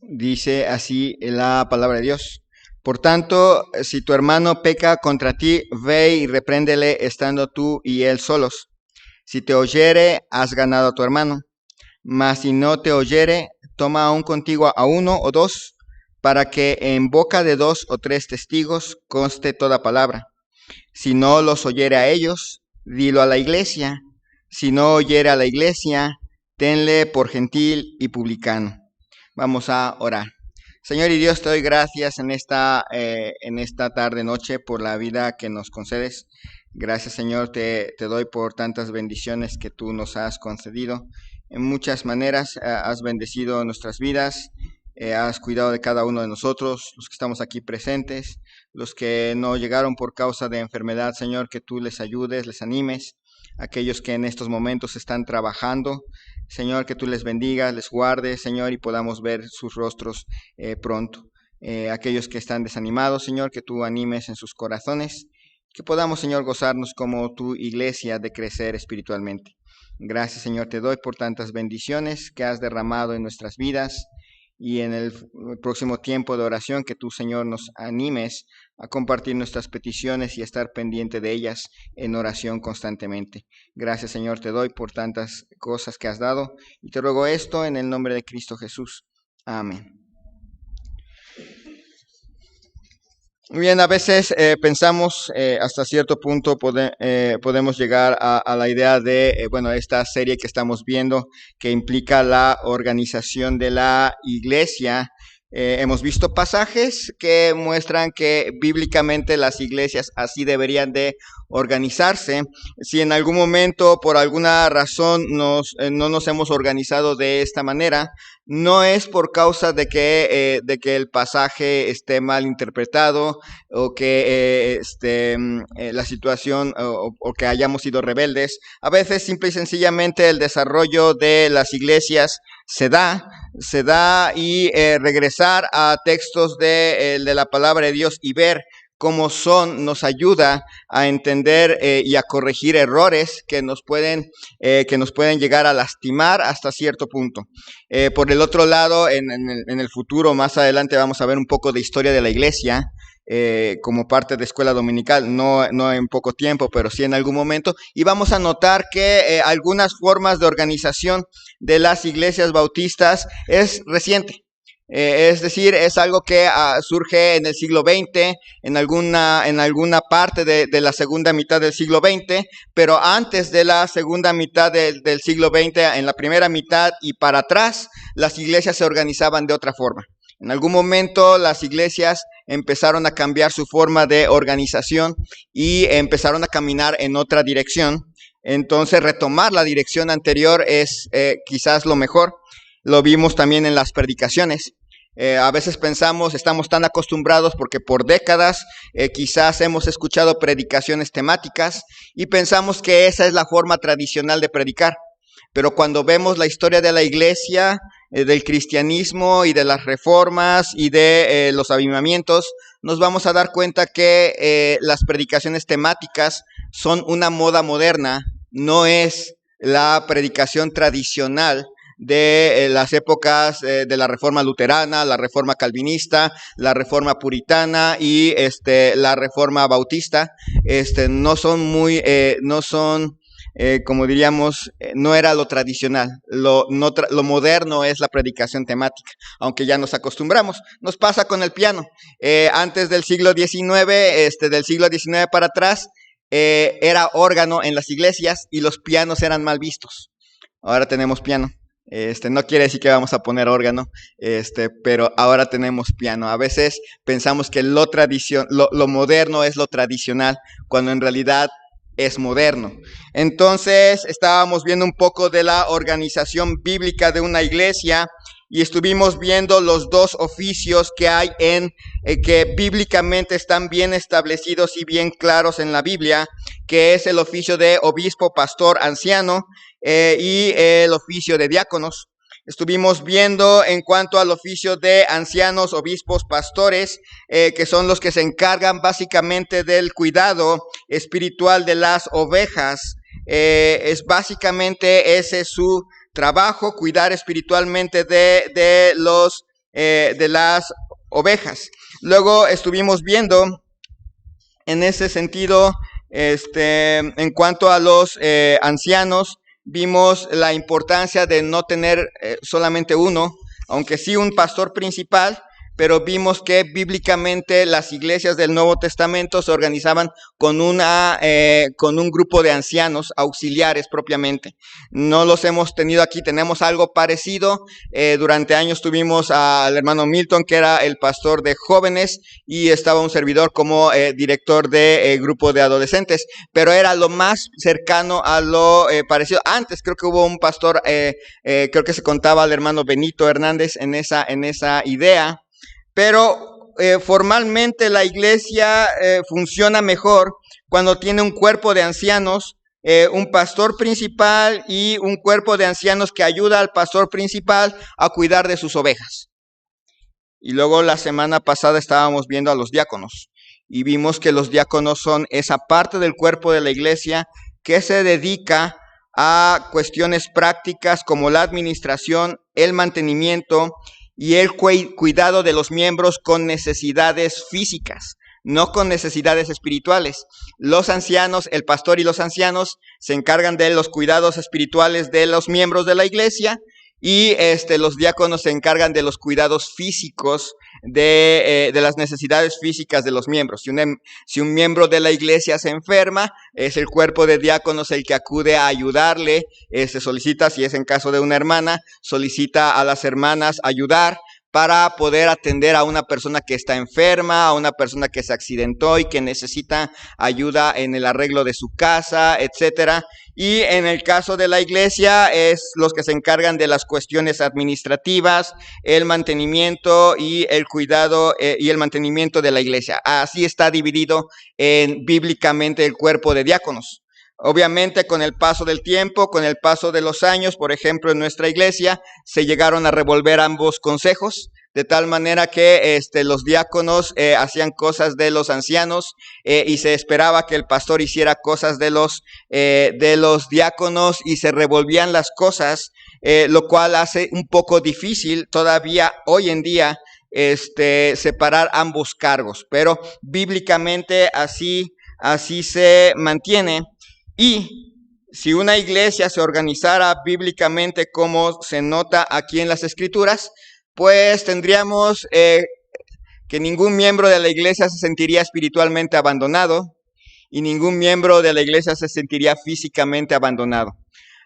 Dice así la palabra de Dios. Por tanto, si tu hermano peca contra ti, ve y repréndele estando tú y él solos. Si te oyere, has ganado a tu hermano. Mas si no te oyere, toma aún contigo a uno o dos, para que en boca de 2 o 3 testigos conste toda palabra. Si no los oyere a ellos, dilo a la iglesia. Si no oyere a la iglesia, tenle por gentil y publicano. Vamos a orar. Señor y Dios, te doy gracias en esta tarde, noche, por la vida que nos concedes. Gracias, Señor, te doy por tantas bendiciones que tú nos has concedido. En muchas maneras has bendecido nuestras vidas, has cuidado de cada uno de nosotros, los que estamos aquí presentes, los que no llegaron por causa de enfermedad, Señor, que tú les ayudes, les animes. Aquellos que en estos momentos están trabajando, Señor, que tú les bendigas, les guardes, Señor, y podamos ver sus rostros pronto. Aquellos que están desanimados, Señor, que tú animes en sus corazones, que podamos, Señor, gozarnos como tu iglesia de crecer espiritualmente. Gracias, Señor, te doy por tantas bendiciones que has derramado en nuestras vidas y en el próximo tiempo de oración que tú, Señor, nos animes a compartir nuestras peticiones y estar pendiente de ellas en oración constantemente. Gracias, Señor, te doy por tantas cosas que has dado y te ruego esto en el nombre de Cristo Jesús. Amén. Muy bien, a veces pensamos hasta cierto punto podemos llegar a la idea de, esta serie que estamos viendo que implica la organización de la iglesia. Hemos visto pasajes que muestran que bíblicamente las iglesias así deberían de organizarse. Si en algún momento, por alguna razón, no nos hemos organizado de esta manera, no es por causa de que el pasaje esté mal interpretado o que la situación o que hayamos sido rebeldes. A veces simple y sencillamente el desarrollo de las iglesias se da y regresar a textos de la palabra de Dios y ver cómo son, nos ayuda a entender y a corregir errores que nos pueden llegar a lastimar hasta cierto punto. Por el otro lado, en el futuro, más adelante, vamos a ver un poco de historia de la iglesia, como parte de escuela dominical, no en poco tiempo, pero sí en algún momento, y vamos a notar que algunas formas de organización de las iglesias bautistas es reciente. Es decir, es algo que surge en el siglo XX, en alguna parte de la segunda mitad del siglo XX, pero antes de la segunda mitad del siglo XX, en la primera mitad y para atrás, las iglesias se organizaban de otra forma. En algún momento las iglesias empezaron a cambiar su forma de organización y empezaron a caminar en otra dirección. Entonces, retomar la dirección anterior es quizás lo mejor. Lo vimos también en las predicaciones. A veces estamos tan acostumbrados porque por décadas quizás hemos escuchado predicaciones temáticas y pensamos que esa es la forma tradicional de predicar. Pero cuando vemos la historia de la iglesia, del cristianismo y de las reformas y de los avivamientos, nos vamos a dar cuenta que las predicaciones temáticas son una moda moderna, no es la predicación tradicional de las épocas de la reforma luterana, la reforma calvinista, la reforma puritana y la reforma bautista. Como diríamos, no era lo tradicional. Lo moderno es la predicación temática, aunque ya nos acostumbramos. Nos pasa con el piano. Antes del siglo XIX, del siglo XIX para atrás, era órgano en las iglesias y los pianos eran mal vistos. Ahora tenemos piano. No quiere decir que vamos a poner órgano, pero ahora tenemos piano. A veces pensamos que lo moderno es lo tradicional, cuando en realidad es moderno. Entonces, estábamos viendo un poco de la organización bíblica de una iglesia y estuvimos viendo los 2 oficios que hay que bíblicamente están bien establecidos y bien claros en la Biblia, que es el oficio de obispo, pastor, anciano y el oficio de diáconos. Estuvimos viendo en cuanto al oficio de ancianos, obispos, pastores, que son los que se encargan básicamente del cuidado espiritual de las ovejas. Es básicamente ese su trabajo, cuidar espiritualmente de los de las ovejas. Luego estuvimos viendo en ese sentido, en cuanto a los ancianos, vimos la importancia de no tener solamente uno, aunque sí un pastor principal, pero vimos que bíblicamente las iglesias del Nuevo Testamento se organizaban con un grupo de ancianos auxiliares propiamente. No los hemos tenido aquí, tenemos algo parecido. Durante años tuvimos al hermano Milton, que era el pastor de jóvenes, y estaba un servidor como director de grupo de adolescentes, pero era lo más cercano a lo parecido. Antes creo que hubo un pastor, creo que se contaba al hermano Benito Hernández en esa idea. Pero formalmente la iglesia funciona mejor cuando tiene un cuerpo de ancianos, un pastor principal y un cuerpo de ancianos que ayuda al pastor principal a cuidar de sus ovejas. Y luego la semana pasada estábamos viendo a los diáconos y vimos que los diáconos son esa parte del cuerpo de la iglesia que se dedica a cuestiones prácticas como la administración, el mantenimiento y el cuidado de los miembros con necesidades físicas, no con necesidades espirituales. Los ancianos, el pastor y los ancianos se encargan de los cuidados espirituales de los miembros de la iglesia, y los diáconos se encargan de los cuidados físicos de las necesidades físicas de los miembros. Si un miembro de la iglesia se enferma, es el cuerpo de diáconos el que acude a ayudarle. Se solicita, si es en caso de una hermana, solicita a las hermanas ayudar para poder atender a una persona que está enferma, a una persona que se accidentó y que necesita ayuda en el arreglo de su casa, etcétera. Y en el caso de la iglesia es los que se encargan de las cuestiones administrativas, el mantenimiento y el cuidado y el mantenimiento de la iglesia. Así está dividido bíblicamente el cuerpo de diáconos. Obviamente con el paso del tiempo, con el paso de los años, por ejemplo en nuestra iglesia se llegaron a revolver ambos consejos, de tal manera que los diáconos hacían cosas de los ancianos y se esperaba que el pastor hiciera cosas de los diáconos, y se revolvían las cosas, lo cual hace un poco difícil todavía hoy en día separar ambos cargos, pero bíblicamente así se mantiene. Y si una iglesia se organizara bíblicamente como se nota aquí en las Escrituras, pues tendríamos que ningún miembro de la iglesia se sentiría espiritualmente abandonado y ningún miembro de la iglesia se sentiría físicamente abandonado.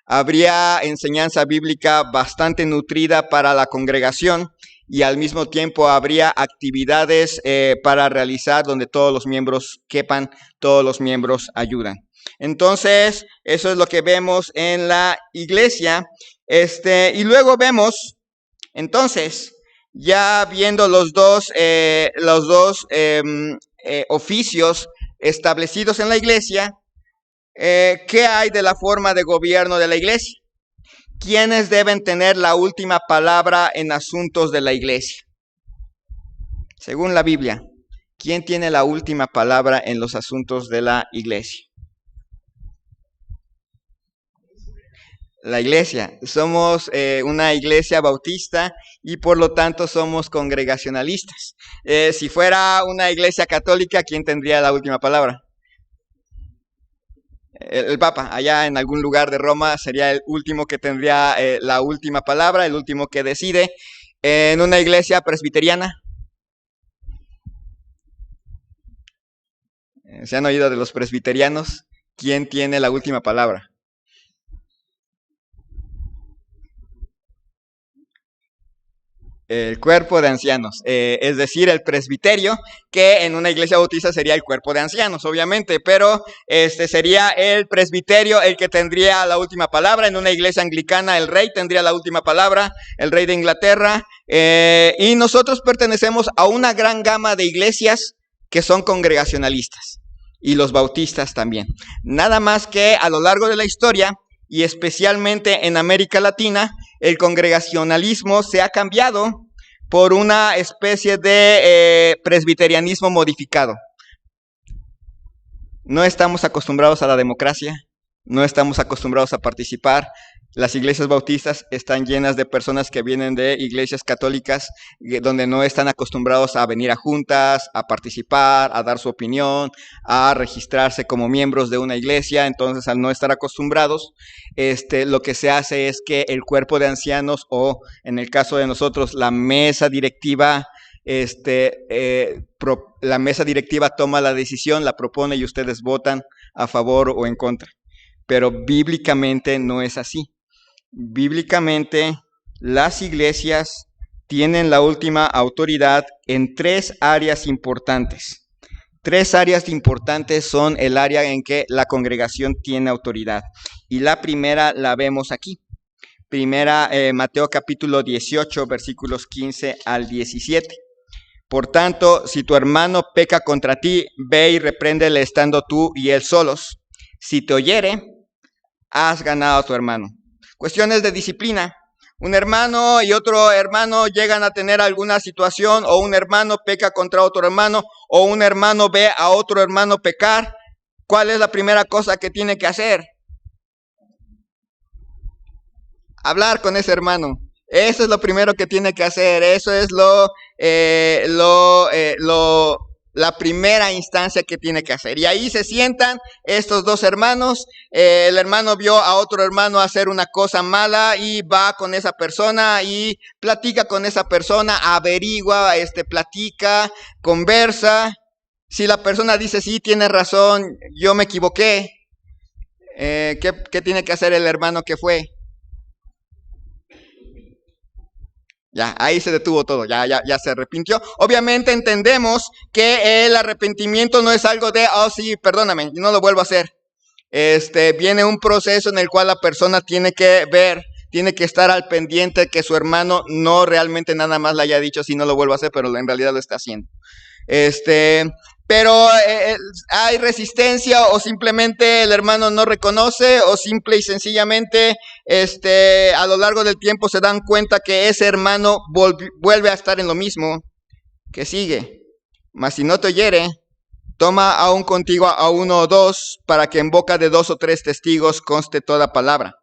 Habría enseñanza bíblica bastante nutrida para la congregación y al mismo tiempo habría actividades para realizar donde todos los miembros quepan, todos los miembros ayudan. Entonces, eso es lo que vemos en la iglesia. Y luego vemos, entonces, ya viendo los dos oficios establecidos en la iglesia, ¿qué hay de la forma de gobierno de la iglesia? ¿Quiénes deben tener la última palabra en asuntos de la iglesia? Según la Biblia, ¿quién tiene la última palabra en los asuntos de la iglesia? La iglesia. Somos una iglesia bautista y por lo tanto somos congregacionalistas. Si fuera una iglesia católica, ¿quién tendría la última palabra? El Papa. Allá en algún lugar de Roma sería el último que tendría la última palabra, el último que decide. En una iglesia presbiteriana, ¿se han oído de los presbiterianos? ¿Quién tiene la última palabra? El cuerpo de ancianos, es decir, el presbiterio, que en una iglesia bautista sería el cuerpo de ancianos, obviamente, pero sería el presbiterio el que tendría la última palabra. En una iglesia anglicana el rey tendría la última palabra, el rey de Inglaterra, y nosotros pertenecemos a una gran gama de iglesias que son congregacionalistas, y los bautistas también. Nada más que a lo largo de la historia, y especialmente en América Latina, el congregacionalismo se ha cambiado por una especie de presbiterianismo modificado. No estamos acostumbrados a la democracia, no estamos acostumbrados a participar. Las iglesias bautistas están llenas de personas que vienen de iglesias católicas donde no están acostumbrados a venir a juntas, a participar, a dar su opinión, a registrarse como miembros de una iglesia. Entonces, al no estar acostumbrados, lo que se hace es que el cuerpo de ancianos o, en el caso de nosotros, la mesa directiva, la mesa directiva toma la decisión, la propone y ustedes votan a favor o en contra. Pero bíblicamente no es así. Bíblicamente, las iglesias tienen la última autoridad en 3 áreas importantes. 3 áreas importantes son el área en que la congregación tiene autoridad. Y la primera la vemos aquí. Primera, Mateo capítulo 18, versículos 15 al 17. Por tanto, si tu hermano peca contra ti, ve y repréndele estando tú y él solos. Si te oyere, has ganado a tu hermano. Cuestiones de disciplina. Un hermano y otro hermano llegan a tener alguna situación, o un hermano peca contra otro hermano, o un hermano ve a otro hermano pecar. ¿Cuál es la primera cosa que tiene que hacer? Hablar con ese hermano. Eso es lo primero que tiene que hacer. Eso es la primera instancia que tiene que hacer. Y ahí se sientan estos 2 hermanos. El hermano vio a otro hermano hacer una cosa mala y va con esa persona y platica con esa persona, averigua, platica, conversa. Si la persona dice, sí, tienes razón, yo me equivoqué, ¿qué tiene que hacer el hermano que fue? Ya, ahí se detuvo todo, ya se arrepintió. Obviamente entendemos que el arrepentimiento no es algo de, oh sí, perdóname, no lo vuelvo a hacer. Viene un proceso en el cual la persona tiene que ver, tiene que estar al pendiente que su hermano no realmente nada más le haya dicho, sí, no lo vuelvo a hacer, pero en realidad lo está haciendo. Pero hay resistencia, o simplemente el hermano no reconoce, o simple y sencillamente a lo largo del tiempo se dan cuenta que ese hermano vuelve a estar en lo mismo, que sigue. Mas si no te oyere, toma aún contigo a 1 o 2, para que en boca de 2 o 3 testigos conste toda palabra.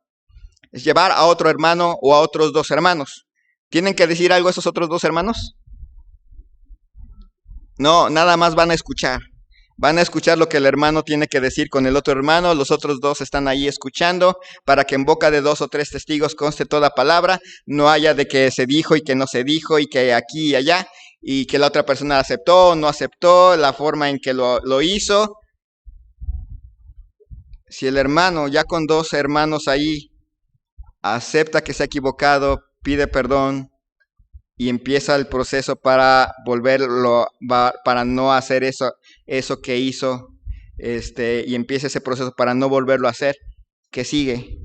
Es llevar a otro hermano o a otros 2 hermanos. ¿Tienen que decir algo esos otros 2 hermanos? No, nada más van a escuchar. Van a escuchar lo que el hermano tiene que decir con el otro hermano. Los otros 2 están ahí escuchando para que en boca de 2 o 3 testigos conste toda palabra. No haya de que se dijo y que no se dijo y que aquí y allá, y que la otra persona aceptó o no aceptó, la forma en que lo hizo. Si el hermano, ya con 2 hermanos ahí, acepta que se ha equivocado, pide perdón, y empieza el proceso para volverlo, para no hacer eso que hizo, y empieza ese proceso para no volverlo a hacer, ¿qué sigue?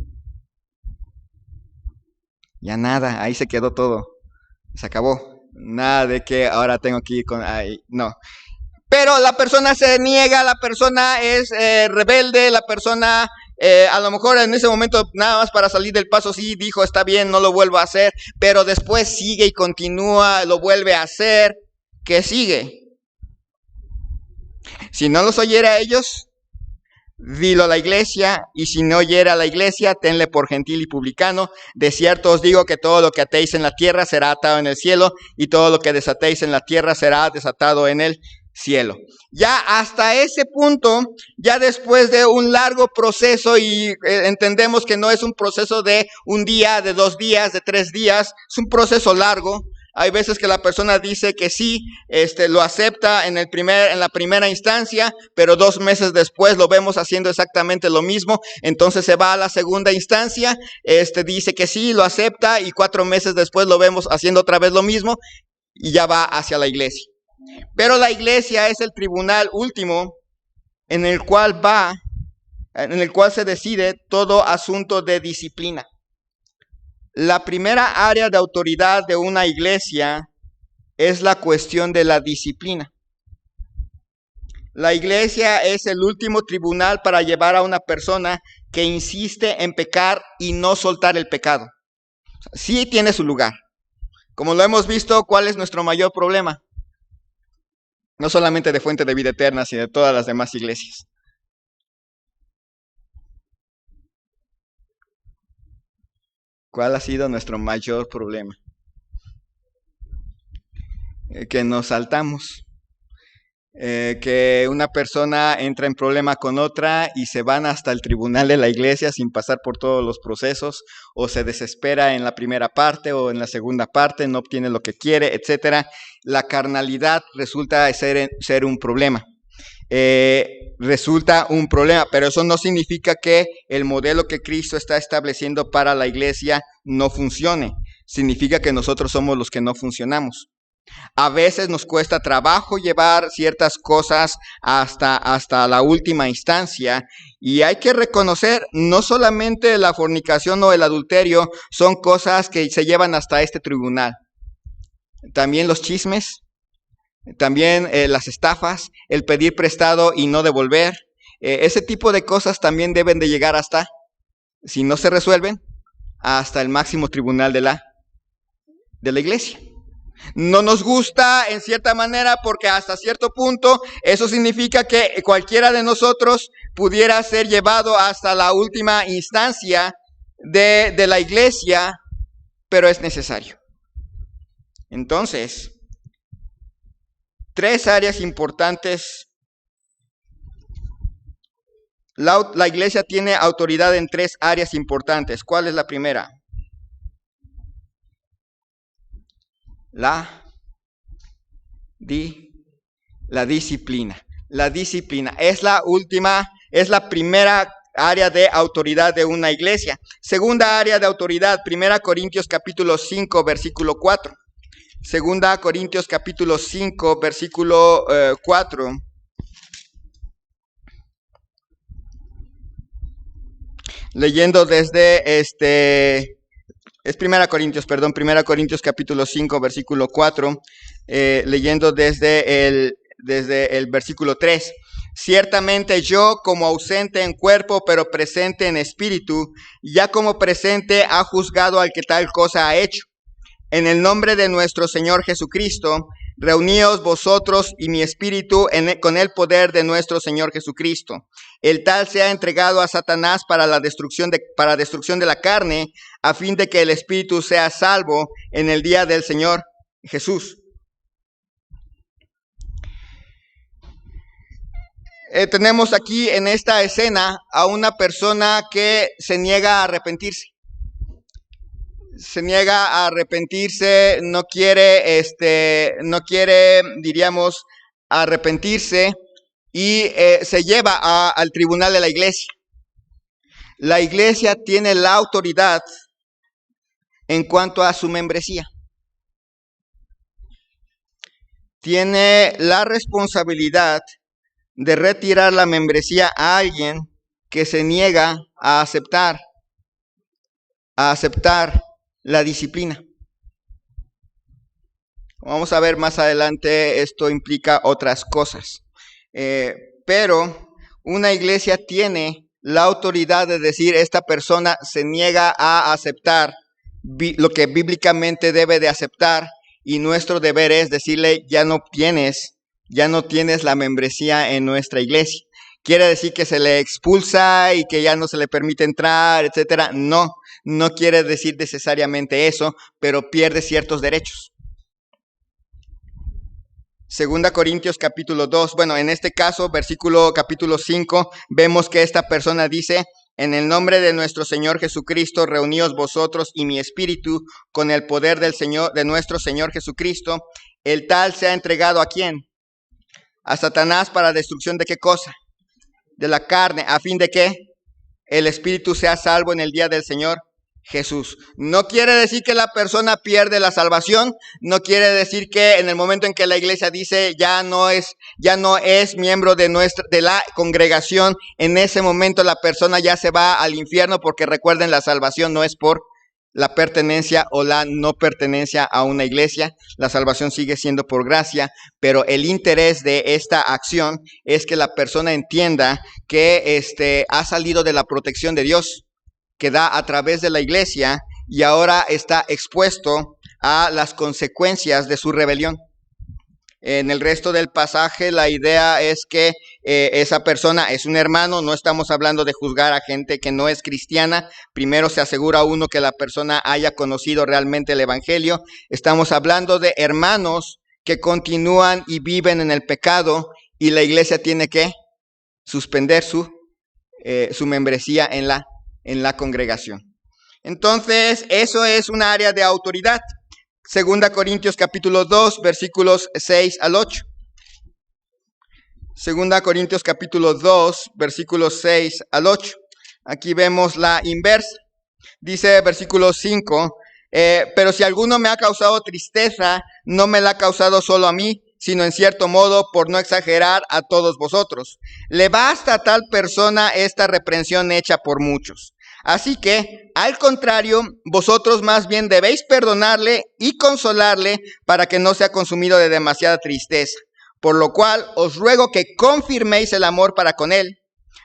Ya nada, ahí se quedó todo, se acabó. Nada de que ahora tengo que ir con, no. Pero la persona se niega, la persona es rebelde, la persona a lo mejor en ese momento nada más para salir del paso sí dijo, está bien, no lo vuelvo a hacer, pero después sigue y continúa, lo vuelve a hacer. ¿Qué sigue? Si no los oyera a ellos, dilo a la iglesia, y si no oyera a la iglesia, tenle por gentil y publicano. De cierto os digo que todo lo que atéis en la tierra será atado en el cielo, y todo lo que desatéis en la tierra será desatado en el cielo. Ya hasta ese punto, ya después de un largo proceso, y entendemos que no es un proceso de un día, de 2 días, de 3 días, es un proceso largo. Hay veces que la persona dice que sí, lo acepta en la primera instancia, pero 2 meses después lo vemos haciendo exactamente lo mismo. Entonces se va a la segunda instancia, dice que sí, lo acepta, y 4 meses después lo vemos haciendo otra vez lo mismo, y ya va hacia la iglesia. Pero la iglesia es el tribunal último en el cual se decide todo asunto de disciplina. La primera área de autoridad de una iglesia es la cuestión de la disciplina. La iglesia es el último tribunal para llevar a una persona que insiste en pecar y no soltar el pecado. Sí tiene su lugar. Como lo hemos visto, ¿cuál es nuestro mayor problema? No solamente de Fuente de Vida Eterna, sino de todas las demás iglesias. ¿Cuál ha sido nuestro mayor problema? Que nos saltamos. Que una persona entra en problema con otra y se van hasta el tribunal de la iglesia sin pasar por todos los procesos, o se desespera en la primera parte o en la segunda parte, no obtiene lo que quiere, etc. La carnalidad resulta ser un problema. Resulta un problema, pero eso no significa que el modelo que Cristo está estableciendo para la iglesia no funcione. Significa que nosotros somos los que no funcionamos. A veces nos cuesta trabajo llevar ciertas cosas hasta la última instancia, y hay que reconocer, no solamente la fornicación o el adulterio son cosas que se llevan hasta este tribunal. También los chismes, también las estafas, el pedir prestado y no devolver, ese tipo de cosas también deben de llegar hasta, si no se resuelven, hasta el máximo tribunal de la iglesia. No nos gusta en cierta manera porque hasta cierto punto eso significa que cualquiera de nosotros pudiera ser llevado hasta la última instancia de la iglesia, pero es necesario. Entonces, 3 áreas importantes. La iglesia tiene autoridad en 3 áreas importantes. ¿Cuál es la primera? La disciplina. La disciplina es la primera área de autoridad de una iglesia. Segunda área de autoridad, 1 Corintios capítulo 5, versículo 4. 2 Corintios capítulo 5, versículo 4. Leyendo desde es 1 Corintios capítulo 5, versículo 4, leyendo desde el versículo 3. Ciertamente yo, como ausente en cuerpo, pero presente en espíritu, ya como presente ha juzgado al que tal cosa ha hecho. En el nombre de nuestro Señor Jesucristo, reuníos vosotros y mi espíritu con el poder de nuestro Señor Jesucristo. El tal sea entregado a Satanás para destrucción de la carne, a fin de que el espíritu sea salvo en el día del Señor Jesús. Tenemos aquí en esta escena a una persona que se niega a arrepentirse. Se niega a arrepentirse, no quiere, diríamos, arrepentirse, y se lleva al tribunal de la iglesia. La iglesia tiene la autoridad en cuanto a su membresía. Tiene la responsabilidad de retirar la membresía a alguien que se niega a aceptar la disciplina. Vamos a ver más adelante, esto implica otras cosas. Pero una iglesia tiene la autoridad de decir, esta persona se niega a aceptar lo que bíblicamente debe de aceptar, y nuestro deber es decirle, ya no tienes la membresía en nuestra iglesia. ¿Quiere decir que se le expulsa y que ya no se le permite entrar, etcétera? No quiere decir necesariamente eso, pero pierde ciertos derechos. 2 Corintios capítulo 2, bueno, en este caso, capítulo 5, vemos que esta persona dice, en el nombre de nuestro Señor Jesucristo, reuníos vosotros y mi espíritu con el poder de nuestro Señor Jesucristo. El tal se ha entregado ¿a quién? A Satanás para destrucción de ¿qué cosa? De la carne, a fin de que el espíritu sea salvo en el día del Señor Jesús. No quiere decir que la persona pierde la salvación, no quiere decir que en el momento en que la iglesia dice ya no es miembro de la congregación, en ese momento la persona ya se va al infierno, porque recuerden, la salvación no es por la pertenencia o la no pertenencia a una iglesia. La salvación sigue siendo por gracia, pero el interés de esta acción es que la persona entienda que ha salido de la protección de Dios, que da a través de la iglesia, y ahora está expuesto a las consecuencias de su rebelión. En el resto del pasaje la idea es que esa persona es un hermano. No estamos hablando de juzgar a gente que no es cristiana. Primero se asegura uno que la persona haya conocido realmente el evangelio. Estamos hablando de hermanos que continúan y viven en el pecado, y la iglesia tiene que suspender su membresía en la congregación. Entonces, eso es un área de autoridad. 2 Corintios capítulo 2, versículos 6 al 8. 2 Corintios capítulo 2, versículos 6 al 8. Aquí vemos la inversa. Dice versículo 5, pero si alguno me ha causado tristeza, no me la ha causado solo a mí, sino en cierto modo, por no exagerar, a todos vosotros. Le basta a tal persona esta reprensión hecha por muchos. Así que, al contrario, vosotros más bien debéis perdonarle y consolarle para que no sea consumido de demasiada tristeza. Por lo cual, os ruego que confirméis el amor para con él,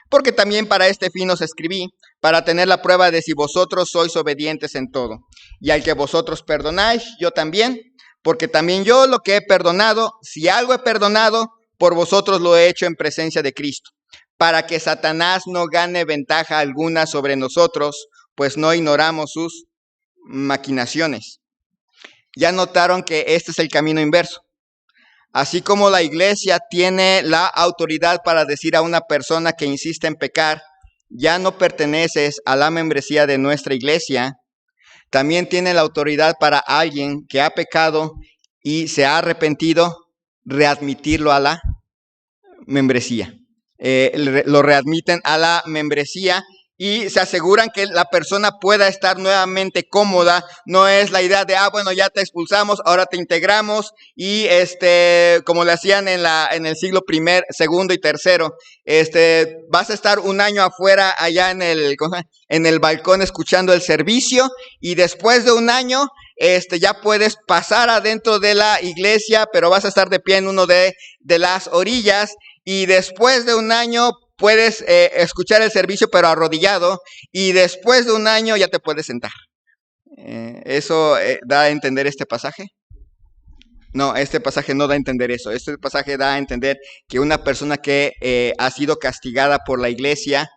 porque también para este fin os escribí, para tener la prueba de si vosotros sois obedientes en todo. Y al que vosotros perdonáis, yo también, porque también yo lo que he perdonado, si algo he perdonado, por vosotros lo he hecho en presencia de Cristo, para que Satanás no gane ventaja alguna sobre nosotros, pues no ignoramos sus maquinaciones. Ya notaron que este es el camino inverso. Así como la iglesia tiene la autoridad para decir a una persona que insiste en pecar, ya no perteneces a la membresía de nuestra iglesia, también tiene la autoridad para alguien que ha pecado y se ha arrepentido, readmitirlo a la membresía. Lo readmiten a la membresía y se aseguran que la persona pueda estar nuevamente cómoda. No es la idea de, bueno, ya te expulsamos, ahora te integramos, y como le hacían en el siglo segundo y tercero, vas a estar un año afuera allá en el balcón escuchando el servicio, y después de un año ya puedes pasar adentro de la iglesia, pero vas a estar de pie en uno de las orillas, y después de un año puedes escuchar el servicio pero arrodillado, y después de un año ya te puedes sentar. ¿Eso da a entender este pasaje? No, este pasaje no da a entender eso. Este pasaje da a entender que una persona que ha sido castigada por la iglesia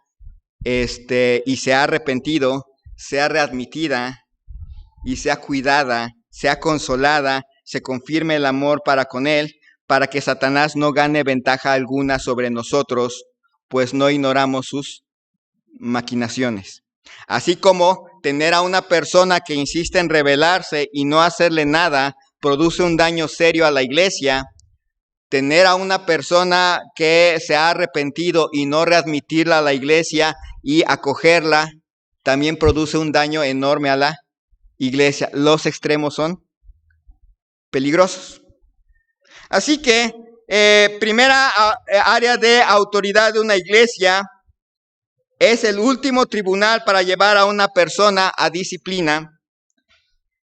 y se ha arrepentido, sea readmitida y sea cuidada, sea consolada, se confirme el amor para con él, para que Satanás no gane ventaja alguna sobre nosotros, pues no ignoramos sus maquinaciones. Así como tener a una persona que insiste en rebelarse y no hacerle nada produce un daño serio a la iglesia, tener a una persona que se ha arrepentido y no readmitirla a la iglesia y acogerla también produce un daño enorme a la iglesia. Los extremos son peligrosos. Así que primera área de autoridad de una iglesia es el último tribunal para llevar a una persona a disciplina.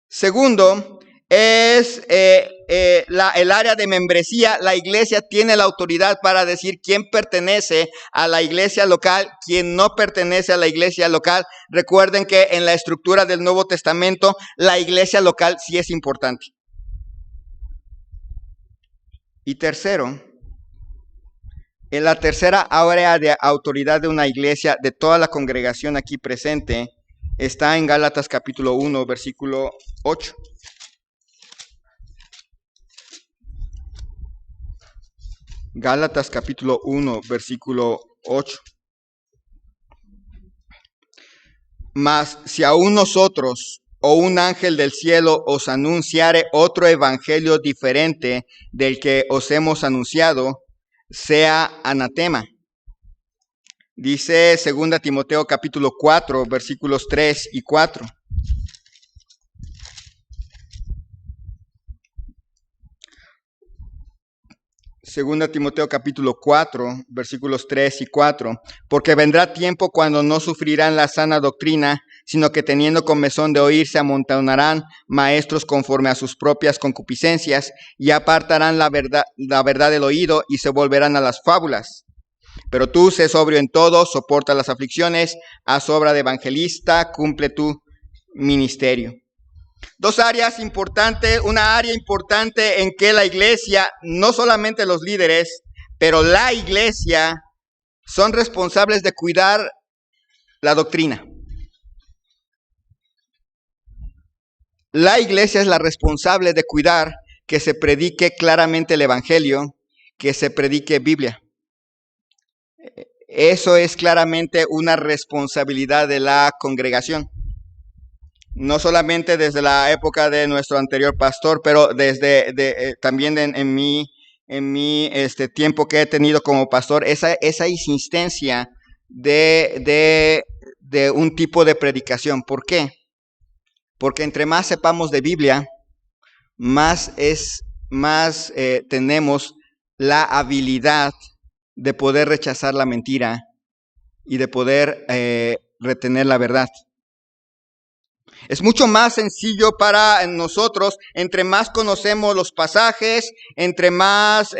Segundo, es el área de membresía. La iglesia tiene la autoridad para decir quién pertenece a la iglesia local, quién no pertenece a la iglesia local. Recuerden que en la estructura del Nuevo Testamento, la iglesia local sí es importante. Y tercero, en la tercera área de autoridad de una iglesia, de toda la congregación aquí presente, está en Gálatas capítulo 1, versículo 8. Gálatas capítulo 1, versículo 8. Mas si aún nosotros o un ángel del cielo os anunciare otro evangelio diferente del que os hemos anunciado, sea anatema. Dice 2 Timoteo capítulo 4, versículos 3 y 4. Segunda Timoteo capítulo 4, versículos 3 y 4. Porque vendrá tiempo cuando no sufrirán la sana doctrina, sino que teniendo comezón de oír, se amontonarán maestros conforme a sus propias concupiscencias, y apartarán la verdad del oído, y se volverán a las fábulas. Pero tú, sé sobrio en todo, soporta las aflicciones, haz obra de evangelista, cumple tu ministerio. Dos áreas importantes, una área importante en que la iglesia, no solamente los líderes, pero la iglesia son responsables de cuidar la doctrina. La iglesia es la responsable de cuidar que se predique claramente el evangelio, que se predique Biblia. Eso es claramente una responsabilidad de la congregación. No solamente desde la época de nuestro anterior pastor, pero también en mi tiempo que he tenido como pastor, esa insistencia de un tipo de predicación. ¿Por qué? Porque entre más sepamos de Biblia, más tenemos la habilidad de poder rechazar la mentira y de poder retener la verdad. Es mucho más sencillo para nosotros, entre más conocemos los pasajes, entre más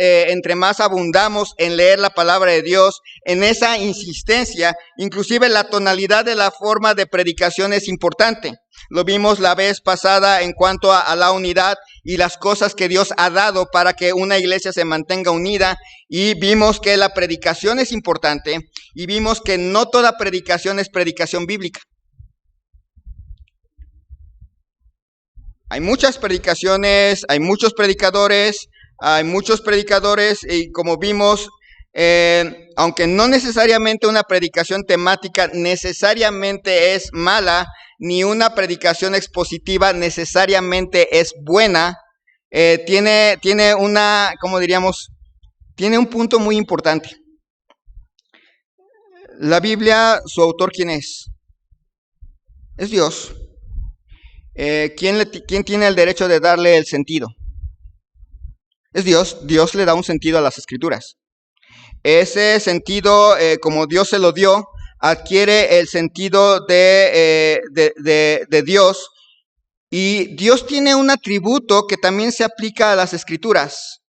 abundamos en leer la palabra de Dios, en esa insistencia, inclusive la tonalidad de la forma de predicación es importante. Lo vimos la vez pasada en cuanto a la unidad y las cosas que Dios ha dado para que una iglesia se mantenga unida, y vimos que la predicación es importante, y vimos que no toda predicación es predicación bíblica. Hay muchas predicaciones, hay muchos predicadores, y como vimos, aunque no necesariamente una predicación temática necesariamente es mala, ni una predicación expositiva necesariamente es buena, tiene un punto muy importante. La Biblia, su autor, ¿quién es? Es Dios. ¿Quién tiene el derecho de darle el sentido? Es Dios. Dios le da un sentido a las Escrituras. Ese sentido, como Dios se lo dio, adquiere el sentido de Dios. Y Dios tiene un atributo que también se aplica a las Escrituras,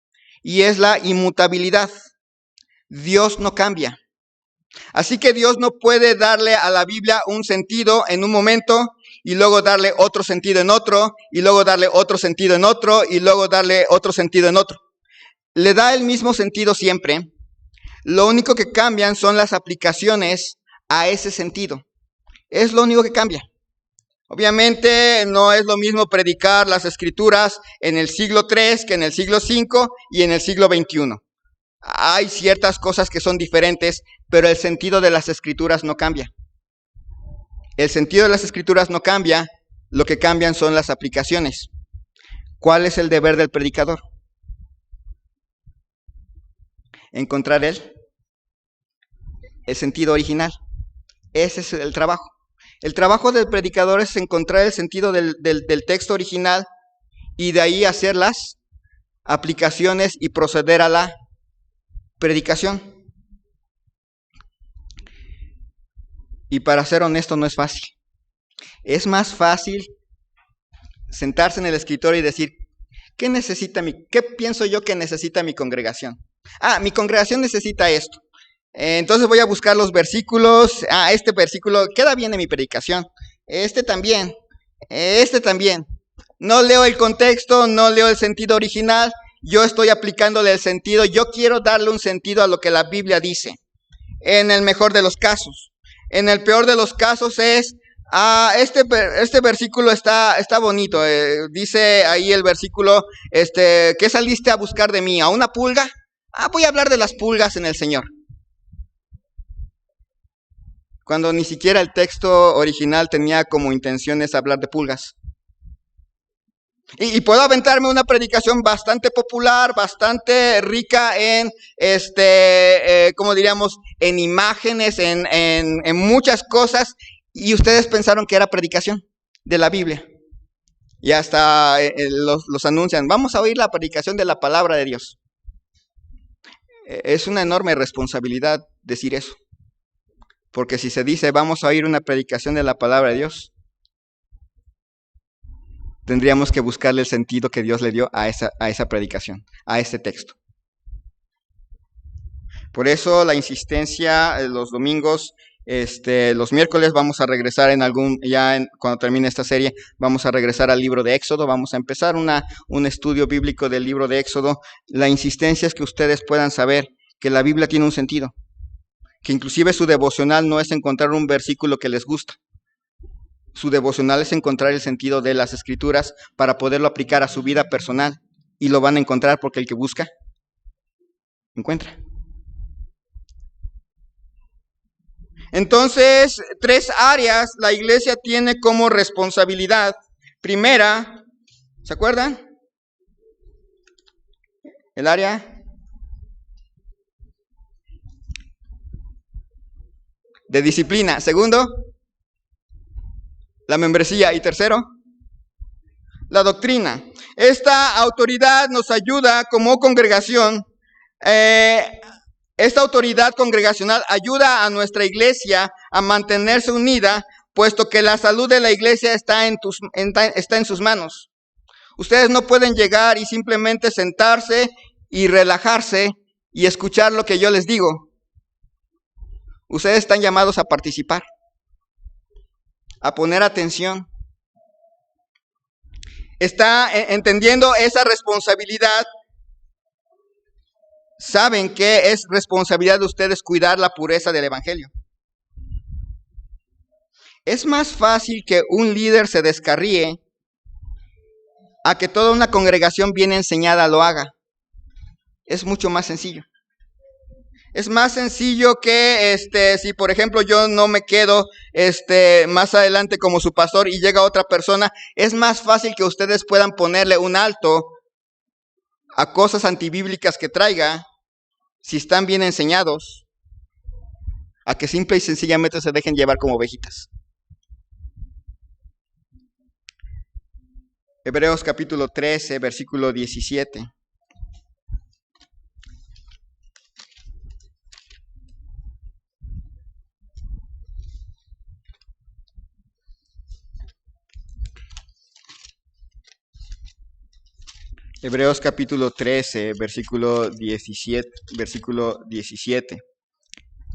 y es la inmutabilidad. Dios no cambia. Así que Dios no puede darle a la Biblia un sentido en un momento y luego darle otro sentido en otro, y luego darle otro sentido en otro, y luego darle otro sentido en otro. Le da el mismo sentido siempre. Lo único que cambian son las aplicaciones a ese sentido. Es lo único que cambia. Obviamente no es lo mismo predicar las Escrituras en el siglo III que en el siglo V y en el siglo XXI. Hay ciertas cosas que son diferentes, pero el sentido de las Escrituras no cambia. El sentido de las Escrituras no cambia, lo que cambian son las aplicaciones. ¿Cuál es el deber del predicador? Encontrar el sentido original. Ese es el trabajo. El trabajo del predicador es encontrar el sentido del texto original y de ahí hacer las aplicaciones y proceder a la predicación. Y para ser honesto, no es fácil. Es más fácil sentarse en el escritorio y decir, ¿qué pienso yo que necesita mi congregación? Mi congregación necesita esto. Entonces voy a buscar los versículos. Este versículo queda bien en mi predicación. Este también. No leo el contexto, no leo el sentido original. Yo estoy aplicándole el sentido. Yo quiero darle un sentido a lo que la Biblia dice. En el mejor de los casos. En el peor de los casos es, este versículo está bonito. Dice ahí el versículo, ¿qué saliste a buscar de mí? ¿A una pulga? Voy a hablar de las pulgas en el Señor. Cuando ni siquiera el texto original tenía como intenciones hablar de pulgas. Y puedo aventarme una predicación bastante popular, bastante rica en, en imágenes, en muchas cosas, y ustedes pensaron que era predicación de la Biblia. Y hasta los anuncian, vamos a oír la predicación de la palabra de Dios. Es una enorme responsabilidad decir eso. Porque si se dice, vamos a oír una predicación de la palabra de Dios, tendríamos que buscarle el sentido que Dios le dio a esa predicación, a ese texto. Por eso la insistencia los domingos Los miércoles vamos a regresar cuando termine esta serie, vamos a regresar al libro de Éxodo, vamos a empezar un estudio bíblico del libro de Éxodo. La insistencia es que ustedes puedan saber que la Biblia tiene un sentido, que inclusive su devocional no es encontrar un versículo que les gusta. Su devocional es encontrar el sentido de las Escrituras para poderlo aplicar a su vida personal. Y lo van a encontrar porque el que busca, encuentra. Entonces, 3 áreas la iglesia tiene como responsabilidad. Primera, ¿se acuerdan? El área de disciplina. Segundo, la membresía. Y tercero, la doctrina. Esta autoridad nos ayuda como congregación. Esta autoridad congregacional ayuda a nuestra iglesia a mantenerse unida, puesto que la salud de la iglesia está en sus manos. Ustedes no pueden llegar y simplemente sentarse y relajarse y escuchar lo que yo les digo. Ustedes están llamados a participar, a poner atención. Está entendiendo esa responsabilidad. Saben que es responsabilidad de ustedes cuidar la pureza del evangelio. Es más fácil que un líder se descarríe a que toda una congregación bien enseñada lo haga. Es mucho más sencillo. Es más sencillo que si por ejemplo yo no me quedo más adelante como su pastor y llega otra persona, es más fácil que ustedes puedan ponerle un alto a cosas antibíblicas que traiga, si están bien enseñados, a que simple y sencillamente se dejen llevar como ovejitas. Hebreos capítulo 13, versículo 17. Hebreos capítulo 13, versículo 17.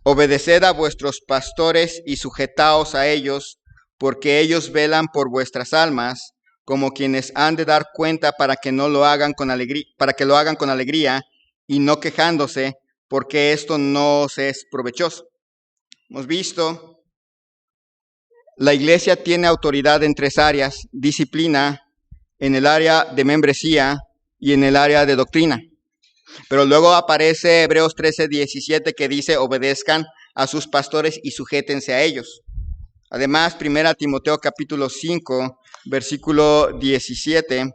Obedeced a vuestros pastores y sujetaos a ellos, porque ellos velan por vuestras almas, como quienes han de dar cuenta para que lo hagan con alegría y no quejándose, porque esto no os es provechoso. Hemos visto, la iglesia tiene autoridad en 3 áreas: disciplina, en el área de membresía y en el área de doctrina. Pero luego aparece Hebreos 13, 17 que dice: obedezcan a sus pastores y sujétense a ellos. Además, 1 Timoteo capítulo 5, versículo 17,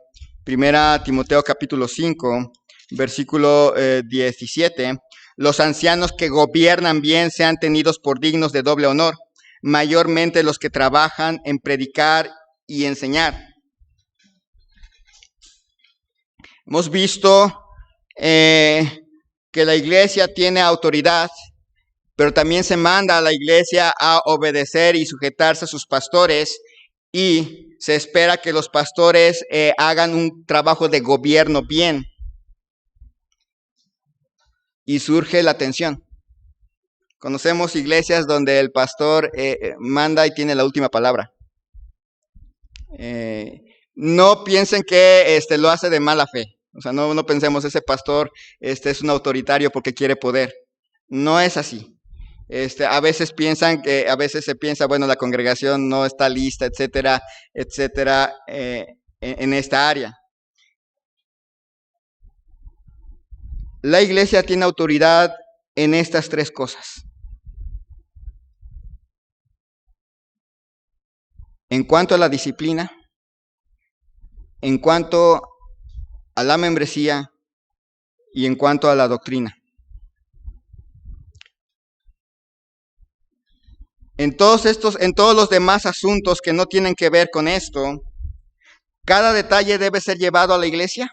1 Timoteo capítulo 5, versículo 17, los ancianos que gobiernan bien sean tenidos por dignos de doble honor, mayormente los que trabajan en predicar y enseñar. Hemos visto que la iglesia tiene autoridad, pero también se manda a la iglesia a obedecer y sujetarse a sus pastores, y se espera que los pastores hagan un trabajo de gobierno bien. Y surge la tensión. Conocemos iglesias donde el pastor manda y tiene la última palabra. No piensen que lo hace de mala fe. O sea, no pensemos ese pastor es un autoritario porque quiere poder. No es así. A veces se piensa, bueno, la congregación no está lista, etcétera, etcétera, en esta área. La iglesia tiene autoridad en estas 3 cosas. En cuanto a la disciplina, en cuanto a la membresía y en cuanto a la doctrina. En todos los demás asuntos que no tienen que ver con esto, cada detalle debe ser llevado a la iglesia.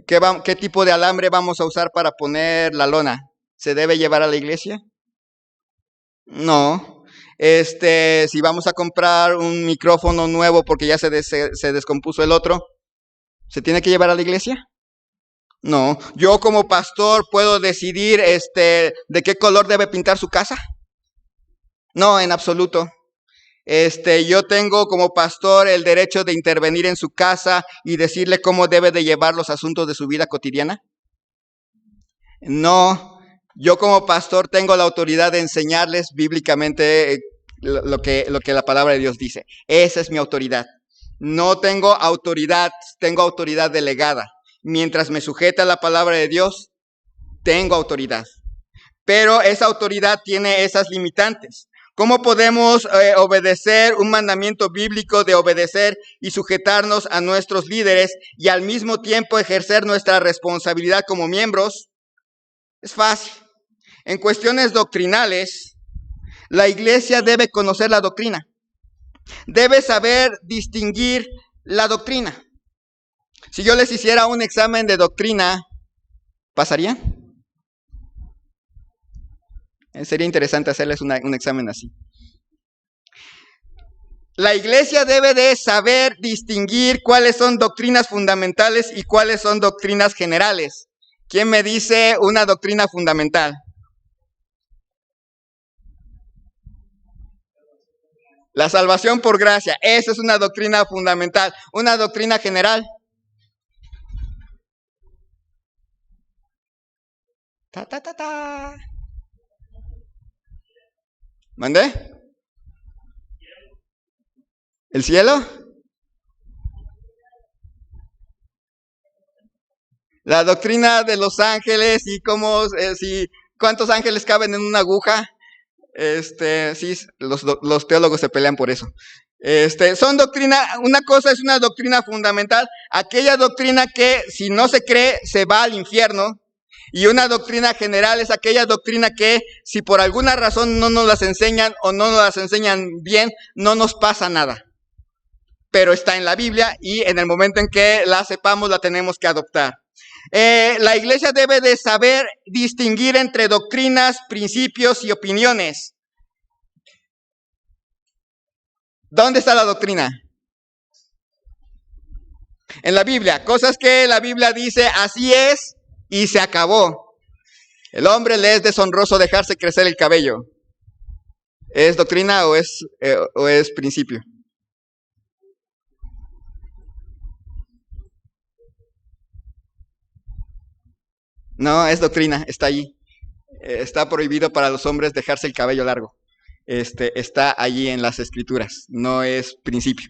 ¿Qué tipo de alambre vamos a usar para poner la lona? ¿Se debe llevar a la iglesia? No. Si vamos a comprar un micrófono nuevo porque ya se descompuso el otro, ¿se tiene que llevar a la iglesia? No, yo como pastor puedo decidir de qué color debe pintar su casa. No, en absoluto. Yo tengo como pastor el derecho de intervenir en su casa y decirle cómo debe de llevar los asuntos de su vida cotidiana. No, yo como pastor tengo la autoridad de enseñarles bíblicamente lo que la palabra de Dios dice. Esa es mi autoridad. No tengo autoridad, tengo autoridad delegada. Mientras me sujete a la palabra de Dios, tengo autoridad. Pero esa autoridad tiene esas limitantes. ¿Cómo podemos obedecer un mandamiento bíblico de obedecer y sujetarnos a nuestros líderes y al mismo tiempo ejercer nuestra responsabilidad como miembros? Es fácil. En cuestiones doctrinales, la iglesia debe conocer la doctrina. Debe saber distinguir la doctrina. Si yo les hiciera un examen de doctrina, ¿pasaría? Sería interesante hacerles un examen así. La iglesia debe de saber distinguir cuáles son doctrinas fundamentales y cuáles son doctrinas generales. ¿Quién me dice una doctrina fundamental? La salvación por gracia. Esa es una doctrina fundamental. Una doctrina general. ¿Mandé? ¿El cielo? La doctrina de los ángeles y cómo, cuántos ángeles caben en una aguja. Sí, los teólogos se pelean por eso. Son doctrina, una cosa es una doctrina fundamental, aquella doctrina que si no se cree se va al infierno, y una doctrina general es aquella doctrina que si por alguna razón no nos las enseñan o no nos las enseñan bien, no nos pasa nada. Pero está en la Biblia y en el momento en que la sepamos la tenemos que adoptar. La iglesia debe de saber distinguir entre doctrinas, principios y opiniones. ¿Dónde está la doctrina? En la Biblia, cosas que la Biblia dice así es y se acabó. El hombre le es deshonroso dejarse crecer el cabello. ¿Es doctrina o es principio? No, es doctrina, está allí. Está prohibido para los hombres dejarse el cabello largo. Está allí en las escrituras, no es principio.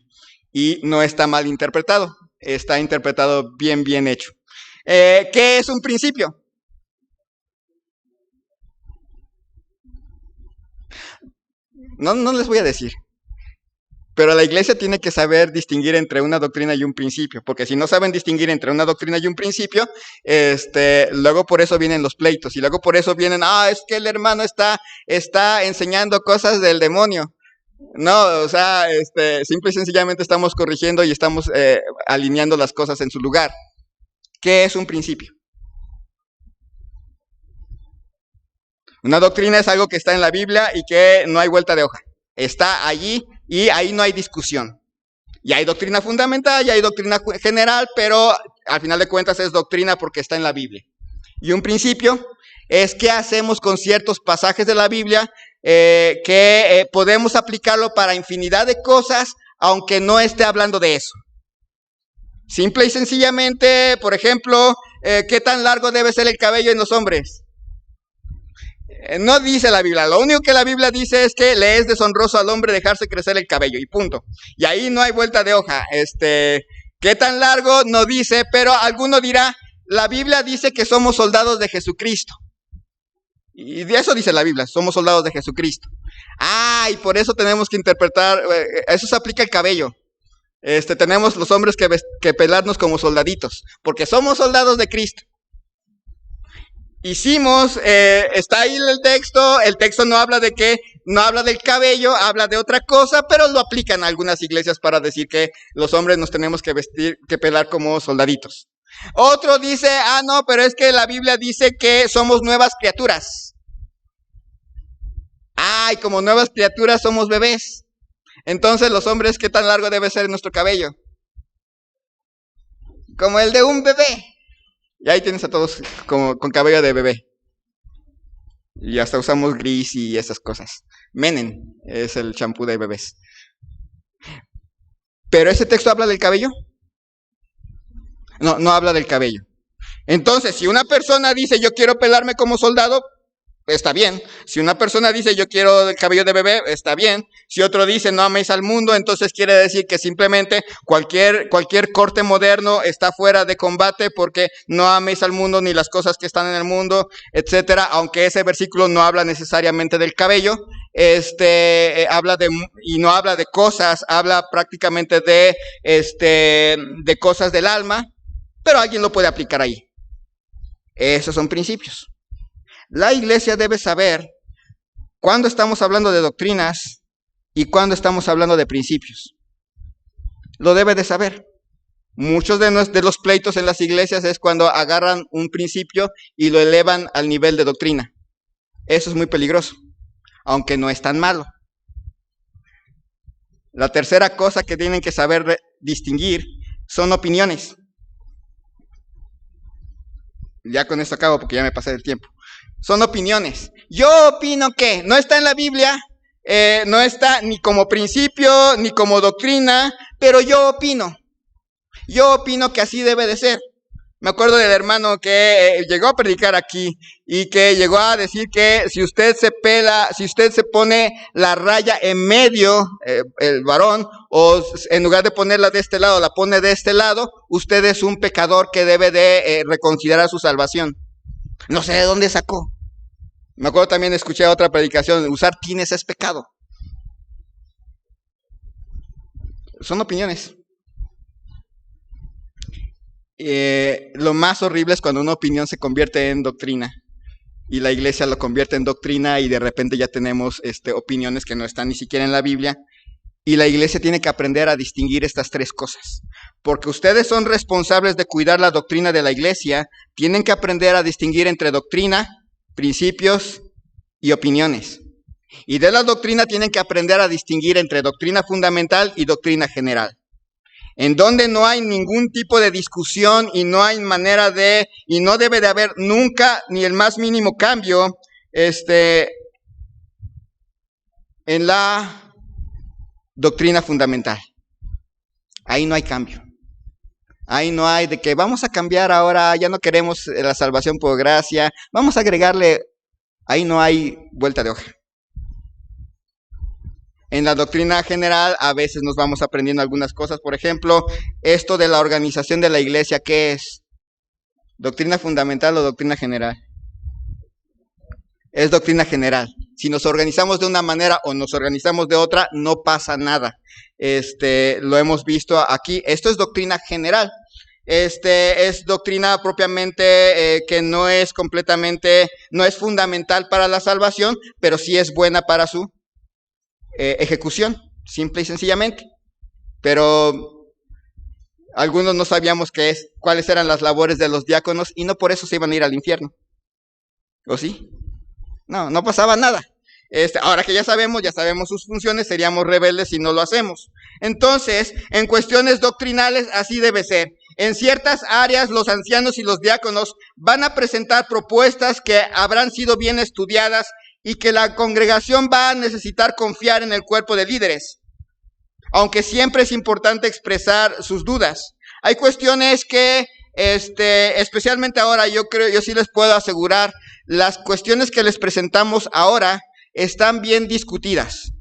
Y no está mal interpretado, está interpretado bien hecho. ¿Qué es un principio? No les voy a decir. Pero la iglesia tiene que saber distinguir entre una doctrina y un principio, porque si no saben distinguir entre una doctrina y un principio, luego por eso vienen los pleitos, y luego por eso vienen, es que el hermano está enseñando cosas del demonio. No, o sea, simple y sencillamente estamos corrigiendo y estamos alineando las cosas en su lugar. ¿Qué es un principio? Una doctrina es algo que está en la Biblia y que no hay vuelta de hoja. Está allí y ahí no hay discusión. Y hay doctrina fundamental y hay doctrina general, pero al final de cuentas es doctrina porque está en la Biblia. Y un principio es qué hacemos con ciertos pasajes de la Biblia que podemos aplicarlo para infinidad de cosas, aunque no esté hablando de eso. Simple y sencillamente, por ejemplo, ¿qué tan largo debe ser el cabello en los hombres? No dice la Biblia, lo único que la Biblia dice es que le es deshonroso al hombre dejarse crecer el cabello y punto. Y ahí no hay vuelta de hoja. ¿Qué tan largo? No dice, pero alguno dirá, la Biblia dice que somos soldados de Jesucristo. Y de eso dice la Biblia, somos soldados de Jesucristo. Y por eso tenemos que interpretar, eso se aplica al cabello. Tenemos los hombres que pelarnos como soldaditos, porque somos soldados de Cristo. Hicimos, está ahí el texto no habla de que, no habla del cabello, habla de otra cosa, pero lo aplican a algunas iglesias para decir que los hombres nos tenemos que vestir, que pelar como soldaditos. Otro dice, no, pero es que la Biblia dice que somos nuevas criaturas. Y como nuevas criaturas somos bebés. Entonces los hombres, ¿qué tan largo debe ser nuestro cabello? Como el de un bebé. Y ahí tienes a todos con cabello de bebé. Y hasta usamos gris y esas cosas. Menen es el champú de bebés. ¿Pero ese texto habla del cabello? No, no habla del cabello. Entonces, si una persona dice yo quiero pelarme como soldado, está bien. Si una persona dice yo quiero el cabello de bebé, está bien. Si otro dice no améis al mundo, entonces quiere decir que simplemente cualquier corte moderno está fuera de combate porque no améis al mundo ni las cosas que están en el mundo, etcétera. Aunque ese versículo no habla necesariamente del cabello, y no habla de cosas, habla prácticamente de cosas del alma, pero alguien lo puede aplicar ahí. Esos son principios. La iglesia debe saber cuándo estamos hablando de doctrinas y cuándo estamos hablando de principios. Lo debe de saber. Muchos de los pleitos en las iglesias es cuando agarran un principio y lo elevan al nivel de doctrina. Eso es muy peligroso, aunque no es tan malo. La tercera cosa que tienen que saber distinguir son opiniones. Ya con esto acabo porque ya me pasé del tiempo. Son opiniones. Yo opino que no está en la Biblia, no está ni como principio ni como doctrina, pero yo opino. Yo opino que así debe de ser. Me acuerdo del hermano que llegó a predicar aquí y que llegó a decir que si usted se pone la raya en medio, el varón, o en lugar de ponerla de este lado, la pone de este lado, usted es un pecador que debe de reconsiderar su salvación. No sé de dónde sacó. Me acuerdo también escuché otra predicación, usar tines es pecado. Son opiniones. Lo más horrible es cuando una opinión se convierte en doctrina y la iglesia lo convierte en doctrina y de repente ya tenemos opiniones que no están ni siquiera en la Biblia, y la iglesia tiene que aprender a distinguir estas tres cosas, porque ustedes son responsables de cuidar la doctrina de la iglesia. Tienen que aprender a distinguir entre doctrina, principios y opiniones, y de la doctrina tienen que aprender a distinguir entre doctrina fundamental y doctrina general, en donde no hay ningún tipo de discusión y no hay manera y no debe de haber nunca ni el más mínimo cambio, en la doctrina fundamental. Ahí no hay cambio. Ahí no hay de que vamos a cambiar ahora, ya no queremos la salvación por gracia, vamos a agregarle. Ahí no hay vuelta de hoja. En la doctrina general a veces nos vamos aprendiendo algunas cosas. Por ejemplo, esto de la organización de la iglesia, ¿qué es? ¿Doctrina fundamental o doctrina general? Es doctrina general. Si nos organizamos de una manera o nos organizamos de otra, no pasa nada. Lo hemos visto aquí. Esto es doctrina general. Es doctrina propiamente que no es fundamental para la salvación, pero sí es buena para su ejecución, simple y sencillamente. Pero algunos no sabíamos cuáles eran las labores de los diáconos y no por eso se iban a ir al infierno. ¿O sí? No pasaba nada. Ahora que ya sabemos sus funciones, seríamos rebeldes si no lo hacemos. Entonces, en cuestiones doctrinales, así debe ser. En ciertas áreas, los ancianos y los diáconos van a presentar propuestas que habrán sido bien estudiadas y que la congregación va a necesitar confiar en el cuerpo de líderes, aunque siempre es importante expresar sus dudas. Hay cuestiones que, especialmente ahora, yo sí les puedo asegurar, las cuestiones que les presentamos ahora están bien discutidas.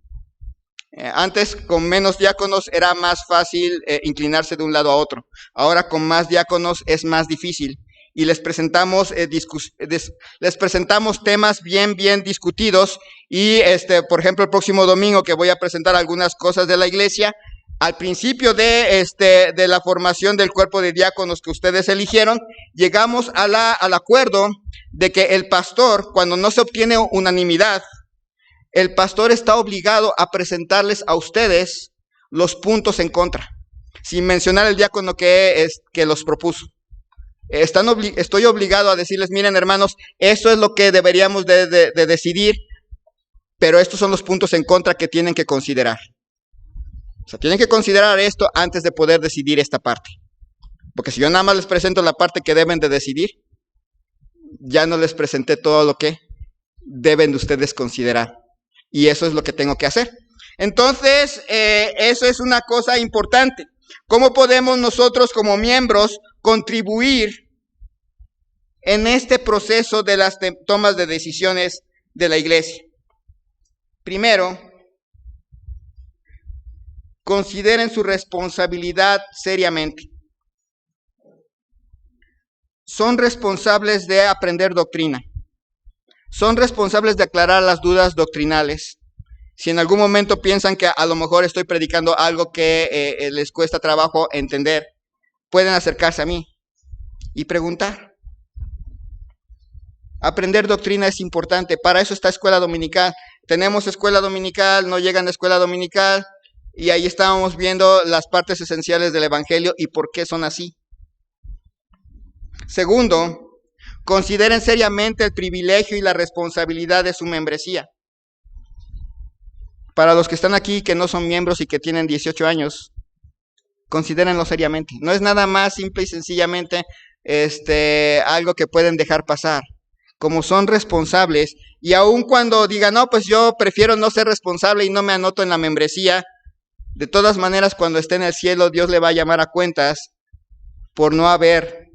Antes, con menos diáconos, era más fácil inclinarse de un lado a otro. Ahora, con más diáconos, es más difícil. Y les presentamos temas bien discutidos. Y, por ejemplo, el próximo domingo que voy a presentar algunas cosas de la iglesia, al principio de la formación del cuerpo de diáconos que ustedes eligieron, llegamos al acuerdo de que el pastor, cuando no se obtiene unanimidad, el pastor está obligado a presentarles a ustedes los puntos en contra, sin mencionar el diácono que los propuso. Estoy obligado a decirles, miren hermanos, eso es lo que deberíamos de decidir, pero estos son los puntos en contra que tienen que considerar. O sea, tienen que considerar esto antes de poder decidir esta parte. Porque si yo nada más les presento la parte que deben de decidir, ya no les presenté todo lo que deben de ustedes considerar. Y eso es lo que tengo que hacer. Entonces, eso es una cosa importante. ¿Cómo podemos nosotros como miembros contribuir en este proceso de las tomas de decisiones de la iglesia? Primero, consideren su responsabilidad seriamente. Son responsables de aprender doctrina. Son responsables de aclarar las dudas doctrinales. Si en algún momento piensan que a lo mejor estoy predicando algo que les cuesta trabajo entender, pueden acercarse a mí y preguntar. Aprender doctrina es importante. Para eso está escuela dominical. Tenemos escuela dominical, no llegan a escuela dominical, y ahí estábamos viendo las partes esenciales del evangelio y por qué son así. Segundo, consideren seriamente el privilegio y la responsabilidad de su membresía. Para los que están aquí, que no son miembros y que tienen 18 años, considérenlo seriamente. No es nada más simple y sencillamente algo que pueden dejar pasar. Como son responsables, y aun cuando digan, no, pues yo prefiero no ser responsable y no me anoto en la membresía, de todas maneras, cuando esté en el cielo, Dios le va a llamar a cuentas por no haberse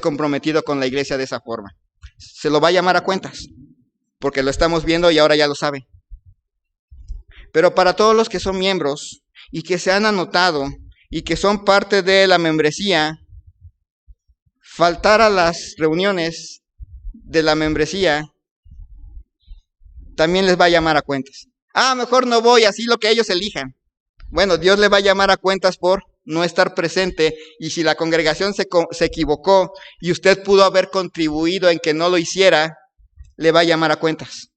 comprometido con la iglesia de esa forma. Se lo va a llamar a cuentas, porque lo estamos viendo y ahora ya lo sabe. Pero para todos los que son miembros y que se han anotado y que son parte de la membresía, faltar a las reuniones de la membresía también les va a llamar a cuentas. Mejor no voy, así lo que ellos elijan. Bueno, Dios le va a llamar a cuentas por no estar presente, y si la congregación se equivocó y usted pudo haber contribuido en que no lo hiciera, le va a llamar a cuentas.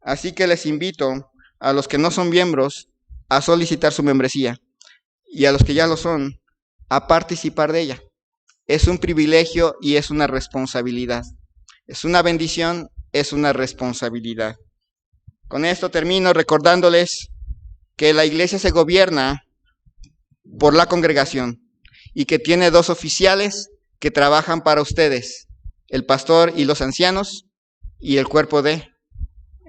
Así que les invito a los que no son miembros a solicitar su membresía, y a los que ya lo son a participar de ella. Es un privilegio y es una responsabilidad. Es una bendición, es una responsabilidad. Con esto termino recordándoles que la iglesia se gobierna por la congregación y que tiene 2 oficiales que trabajan para ustedes, el pastor y los ancianos y el cuerpo de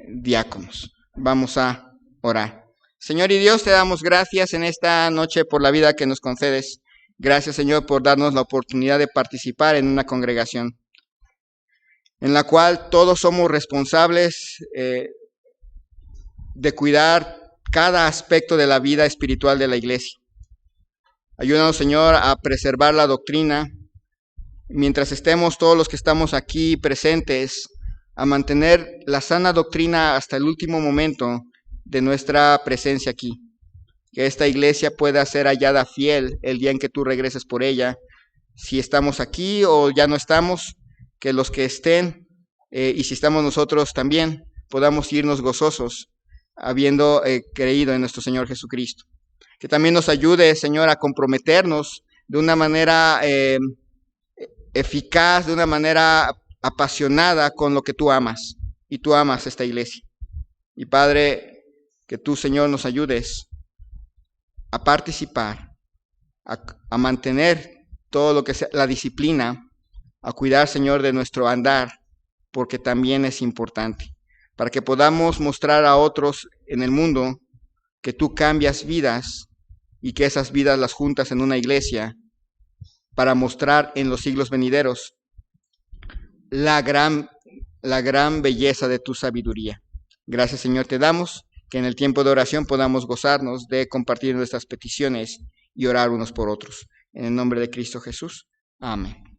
diáconos. Vamos a orar. Señor y Dios, te damos gracias en esta noche por la vida que nos concedes. Gracias, Señor, por darnos la oportunidad de participar en una congregación en la cual todos somos responsables de cuidar cada aspecto de la vida espiritual de la iglesia. Ayúdanos, Señor, a preservar la doctrina, mientras estemos todos los que estamos aquí presentes, a mantener la sana doctrina hasta el último momento de nuestra presencia aquí. Que esta iglesia pueda ser hallada fiel el día en que tú regreses por ella. Si estamos aquí o ya no estamos, que los que estén, y si estamos nosotros también, podamos irnos gozosos, habiendo creído en nuestro Señor Jesucristo. Que también nos ayude, Señor, a comprometernos de una manera eficaz, de una manera apasionada con lo que tú amas, y tú amas esta iglesia. Y Padre, que tú, Señor, nos ayudes a participar, a mantener todo lo que sea la disciplina, a cuidar, Señor, de nuestro andar, porque también es importante, para que podamos mostrar a otros en el mundo que tú cambias vidas y que esas vidas las juntas en una iglesia para mostrar en los siglos venideros la gran belleza de tu sabiduría. Gracias, Señor, te damos, que en el tiempo de oración podamos gozarnos de compartir nuestras peticiones y orar unos por otros. En el nombre de Cristo Jesús. Amén.